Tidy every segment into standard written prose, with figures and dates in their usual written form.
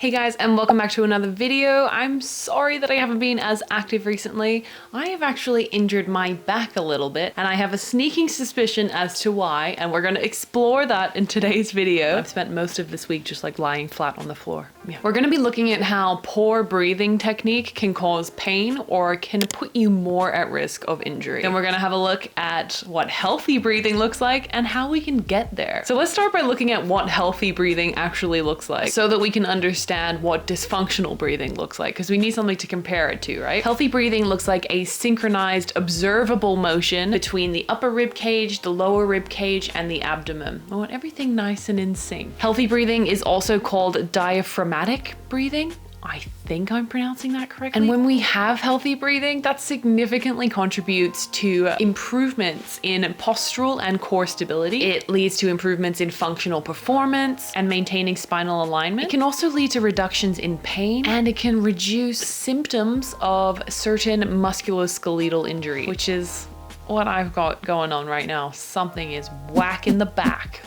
Hey guys, and welcome back to another video. I'm sorry that I haven't been as active recently. I have actually injured my back a little bit and I have a sneaking suspicion as to why, and we're going to explore that in today's video. I've spent most of this week just like lying flat on the floor. Yeah. We're going to be looking at how poor breathing technique can cause pain or can put you more at risk of injury. Then we're going to have a look at what healthy breathing looks like and how we can get there. So let's start by looking at what healthy breathing actually looks like so that we can understand what dysfunctional breathing looks like, because we need something to compare it to, right? Healthy breathing looks like a synchronized, observable motion between the upper rib cage, the lower rib cage, and the abdomen. I want everything nice and in sync. Healthy breathing is also called diaphragmatic breathing. I think I'm pronouncing that correctly. And when we have healthy breathing, that significantly contributes to improvements in postural and core stability. It leads to improvements in functional performance and maintaining spinal alignment. It can also lead to reductions in pain, and it can reduce symptoms of certain musculoskeletal injury, which is what I've got going on right now. Something is whack in the back.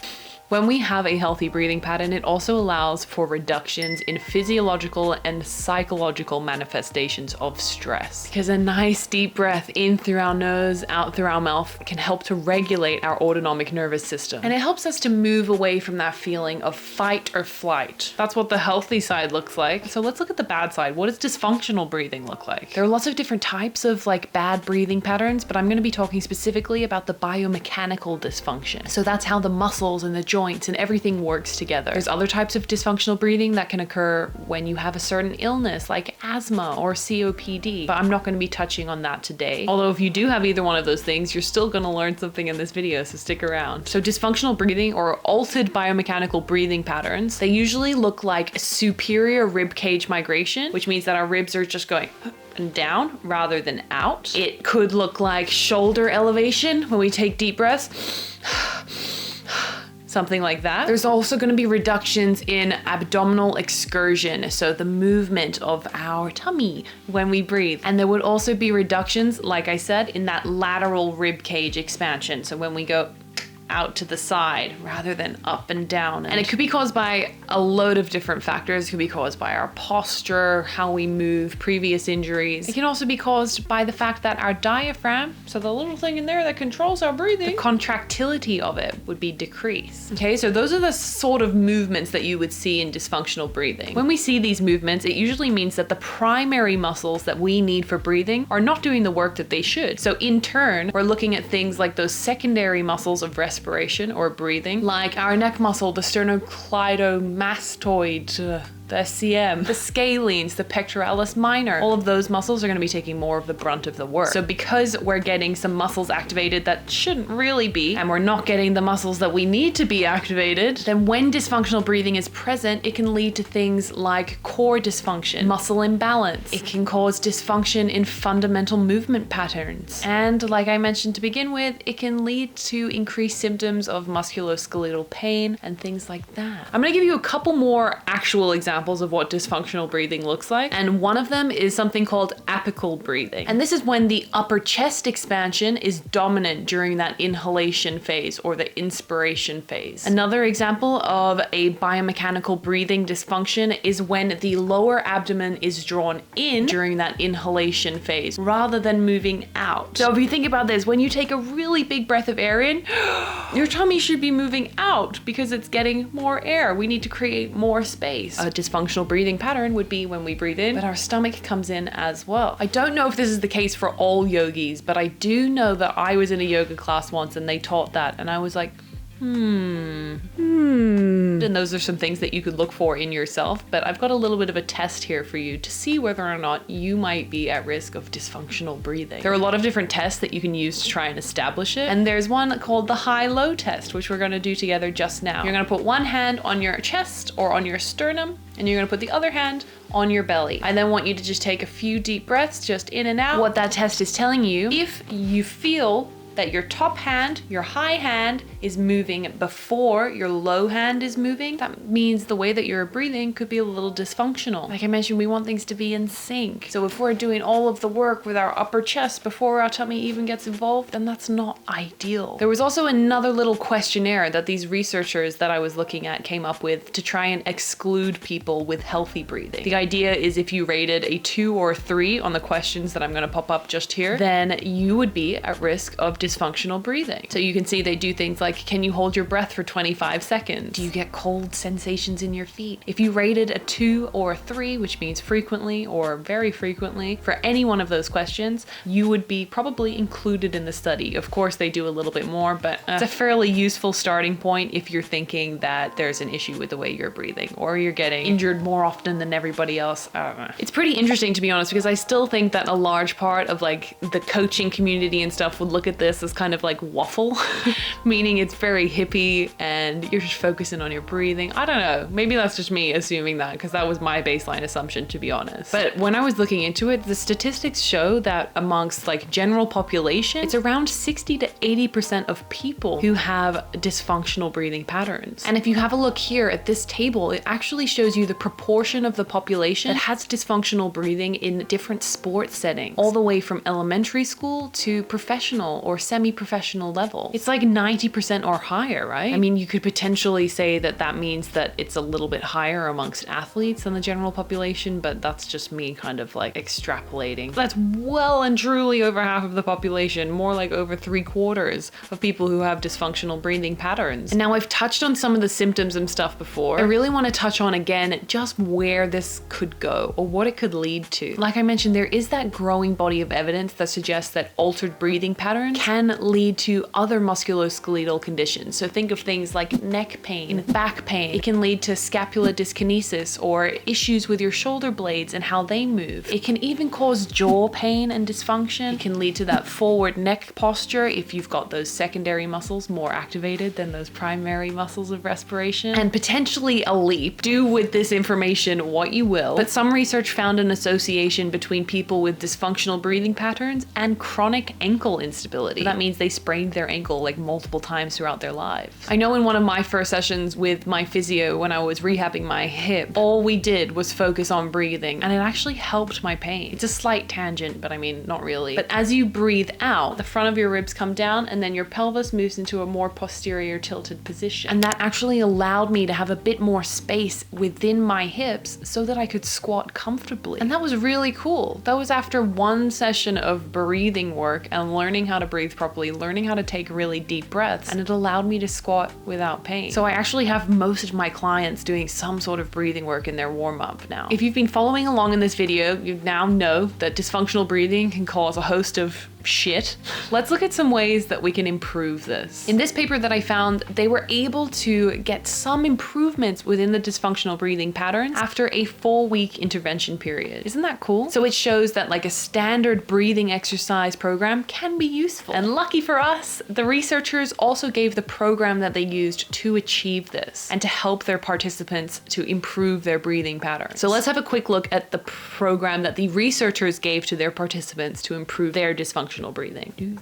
When we have a healthy breathing pattern, it also allows for reductions in physiological and psychological manifestations of stress. Because a nice deep breath in through our nose, out through our mouth can help to regulate our autonomic nervous system. And it helps us to move away from that feeling of fight or flight. That's what the healthy side looks like. So let's look at the bad side. What does dysfunctional breathing look like? There are lots of different types of bad breathing patterns, but I'm going to be talking specifically about the biomechanical dysfunction. So that's how the muscles and the joints and everything works together. There's other types of dysfunctional breathing that can occur when you have a certain illness like asthma or COPD, but I'm not going to be touching on that today. Although if you do have either one of those things, you're still going to learn something in this video, so stick around. So dysfunctional breathing or altered biomechanical breathing patterns, they usually look like superior rib cage migration, which means that our ribs are just going up and down rather than out. It could look like shoulder elevation when we take deep breaths. Something like that. There's also going to be reductions in abdominal excursion, so the movement of our tummy when we breathe. And there would also be reductions, like I said, in that lateral rib cage expansion. So when we go out to the side rather than up and down. And it could be caused by a load of different factors. It could be caused by our posture, how we move, previous injuries. It can also be caused by the fact that our diaphragm, so the little thing in there that controls our breathing, the contractility of it would be decreased. Okay, so those are the sort of movements that you would see in dysfunctional breathing. When we see these movements, it usually means that the primary muscles that we need for breathing are not doing the work that they should. So in turn, we're looking at things like those secondary muscles of respiration or breathing, like our neck muscle, the sternocleidomastoid, the SCM, the scalenes, the pectoralis minor. All of those muscles are going to be taking more of the brunt of the work. So because we're getting some muscles activated that shouldn't really be, and we're not getting the muscles that we need to be activated, then when dysfunctional breathing is present, it can lead to things like core dysfunction, muscle imbalance. It can cause dysfunction in fundamental movement patterns. And like I mentioned to begin with, it can lead to increased symptoms of musculoskeletal pain and things like that. I'm going to give you a couple more actual examples of what dysfunctional breathing looks like, and one of them is something called apical breathing, and this is when the upper chest expansion is dominant during that inhalation phase or the inspiration phase. Another example of a biomechanical breathing dysfunction is when the lower abdomen is drawn in during that inhalation phase rather than moving out. So if you think about this, when you take a really big breath of air in, your tummy should be moving out because it's getting more air. We need to create more space. A dysfunctional breathing pattern would be when we breathe in, but our stomach comes in as well. I don't know if this is the case for all yogis, but I do know that I was in a yoga class once and they taught that, and I was like, And those are some things that you could look for in yourself, but I've got a little bit of a test here for you to see whether or not you might be at risk of dysfunctional breathing. There are a lot of different tests that you can use to try and establish it, and there's one called the high-low test, which we're going to do together just now. You're going to put one hand on your chest or on your sternum, and you're going to put the other hand on your belly. I then want you to just take a few deep breaths just in and out. What that test is telling you, if you feel that your top hand, your high hand, is moving before your low hand is moving, that means the way that you're breathing could be a little dysfunctional. Like I mentioned, we want things to be in sync. So if we're doing all of the work with our upper chest before our tummy even gets involved, then that's not ideal. There was also another little questionnaire that these researchers that I was looking at came up with to try and exclude people with healthy breathing. The idea is if you rated a 2 or 3 on the questions that I'm going to pop up just here, then you would be at risk of dysfunctional breathing. So you can see they do things like, can you hold your breath for 25 seconds? Do you get cold sensations in your feet? If you rated a 2 or a 3, which means frequently or very frequently, for any one of those questions, you would be probably included in the study. Of course, they do a little bit more, but it's a fairly useful starting point if you're thinking that there's an issue with the way you're breathing or you're getting injured more often than everybody else. I don't know. It's pretty interesting, to be honest, because I still think that a large part of like the coaching community and stuff would look at this as kind of like waffle, meaning it's very hippie and you're just focusing on your breathing. I don't know. Maybe that's just me assuming that, because that was my baseline assumption, to be honest. But when I was looking into it, the statistics show that amongst like general population, it's around 60 to 80% of people who have dysfunctional breathing patterns. And if you have a look here at this table, it actually shows you the proportion of the population that has dysfunctional breathing in different sports settings, all the way from elementary school to professional or semi-professional level. It's like 90% or higher, right? I mean, you could potentially say that that means that it's a little bit higher amongst athletes than the general population, but that's just me kind of like extrapolating. That's well and truly over half of the population, more like over 3/4 of people who have dysfunctional breathing patterns. And now I've touched on some of the symptoms and stuff before. I really want to touch on again just where this could go or what it could lead to. Like I mentioned, there is that growing body of evidence that suggests that altered breathing patterns can lead to other musculoskeletal conditions. So think of things like neck pain, back pain. It can lead to scapular dyskinesis or issues with your shoulder blades and how they move. It can even cause jaw pain and dysfunction. It can lead to that forward neck posture if you've got those secondary muscles more activated than those primary muscles of respiration, and potentially a leap. Do with this information what you will, but some research found an association between people with dysfunctional breathing patterns and chronic ankle instability. That means they sprained their ankle like multiple times throughout their lives. I know in one of my first sessions with my physio when I was rehabbing my hip, all we did was focus on breathing, and it actually helped my pain. It's a slight tangent, but I mean, not really. But as you breathe out, the front of your ribs come down and then your pelvis moves into a more posterior tilted position. And that actually allowed me to have a bit more space within my hips so that I could squat comfortably. And that was really cool. That was after one session of breathing work and learning how to breathe properly, learning how to take really deep breaths, and it allowed me to squat without pain. So I actually have most of my clients doing some sort of breathing work in their warm-up now. If you've been following along in this video, you now know that dysfunctional breathing can cause a host of shit. Let's look at some ways that we can improve this. In this paper that I found, they were able to get some improvements within the dysfunctional breathing patterns after a 4-week intervention period. Isn't that cool? So it shows that like a standard breathing exercise program can be useful. And lucky for us, the researchers also gave the program that they used to achieve this and to help their participants to improve their breathing pattern. So let's have a quick look at the program that the researchers gave to their participants to improve their dysfunctional breathing.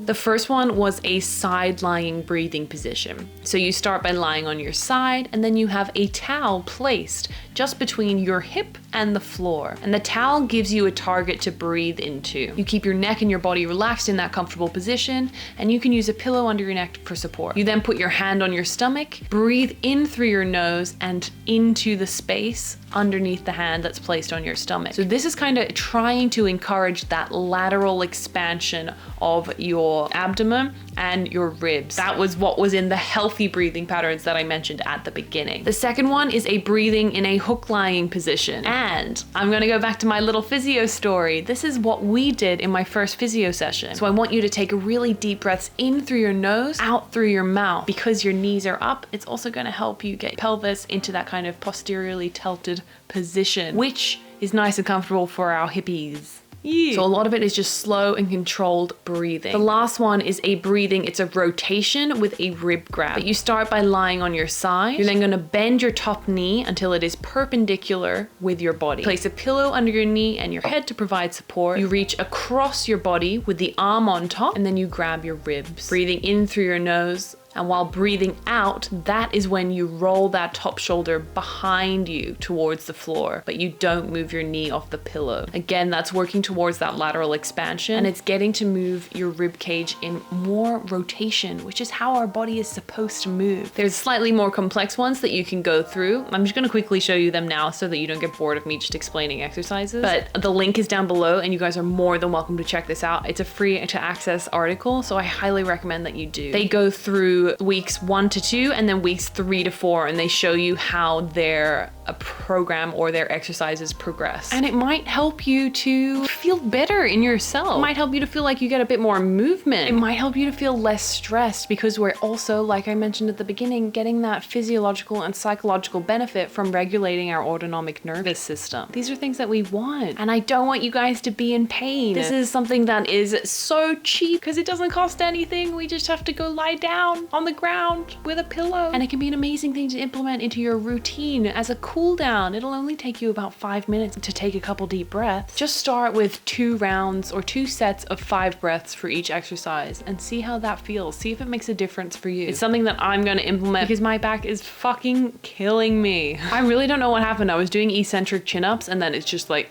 The first one was a side lying breathing position. So you start by lying on your side, and then you have a towel placed just between your hip and the floor. And the towel gives you a target to breathe into. You keep your neck and your body relaxed in that comfortable position, and you can use a pillow under your neck for support. You then put your hand on your stomach, breathe in through your nose and into the space underneath the hand that's placed on your stomach. So this is kind of trying to encourage that lateral expansion of your abdomen and your ribs. That was what was in the healthy breathing patterns that I mentioned at the beginning. The second one is a breathing in a hook lying position. And I'm gonna go back to my little physio story. This is what we did in my first physio session. So I want you to take really deep breaths in through your nose, out through your mouth. Because your knees are up, it's also gonna help you get pelvis into that kind of posteriorly tilted position, which is nice and comfortable for our hippies. Yeah. So a lot of it is just slow and controlled breathing. The last one is a breathing. It's a rotation with a rib grab. But you start by lying on your side. You're then going to bend your top knee until it is perpendicular with your body. Place a pillow under your knee and your head to provide support. You reach across your body with the arm on top, and then you grab your ribs. Breathing in through your nose. And while breathing out, that is when you roll that top shoulder behind you towards the floor, but you don't move your knee off the pillow. Again, that's working towards that lateral expansion, and it's getting to move your rib cage in more rotation, which is how our body is supposed to move. There's slightly more complex ones that you can go through. I'm just gonna quickly show you them now so that you don't get bored of me just explaining exercises. But the link is down below, and you guys are more than welcome to check this out. It's a free to access article, so I highly recommend that you do. They go through weeks 1 to 2 and then weeks 3 to 4, and they show you how their program or their exercises progress. And it might help you to feel better in yourself. It might help you to feel like you get a bit more movement. It might help you to feel less stressed, because we're also, like I mentioned at the beginning, getting that physiological and psychological benefit from regulating our autonomic nervous system. These are things that we want, and I don't want you guys to be in pain. This is something that is so cheap because it doesn't cost anything. We just have to go lie down on the ground with a pillow, and it can be an amazing thing to implement into your routine as a cool down. It'll only take you about 5 minutes to take a couple deep breaths. Just start with 2 rounds or 2 sets of 5 breaths for each exercise and see how that feels. See if it makes a difference for you. It's something that I'm going to implement because my back is fucking killing me. I really don't know what happened. I was doing eccentric chin-ups and then it's just like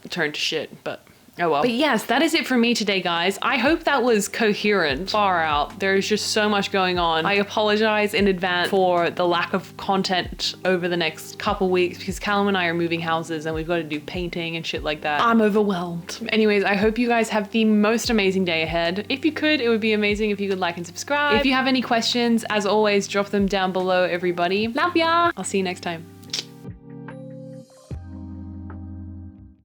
turned to shit, but oh well. But yes, that is it for me today, guys. I hope that was coherent. Far out. There's just so much going on. I apologize in advance for the lack of content over the next couple weeks because Callum and I are moving houses and we've got to do painting and shit like that. I'm overwhelmed. Anyways, I hope you guys have the most amazing day ahead. If you could, it would be amazing if you could like and subscribe. If you have any questions, as always, drop them down below, everybody. Love ya! I'll see you next time.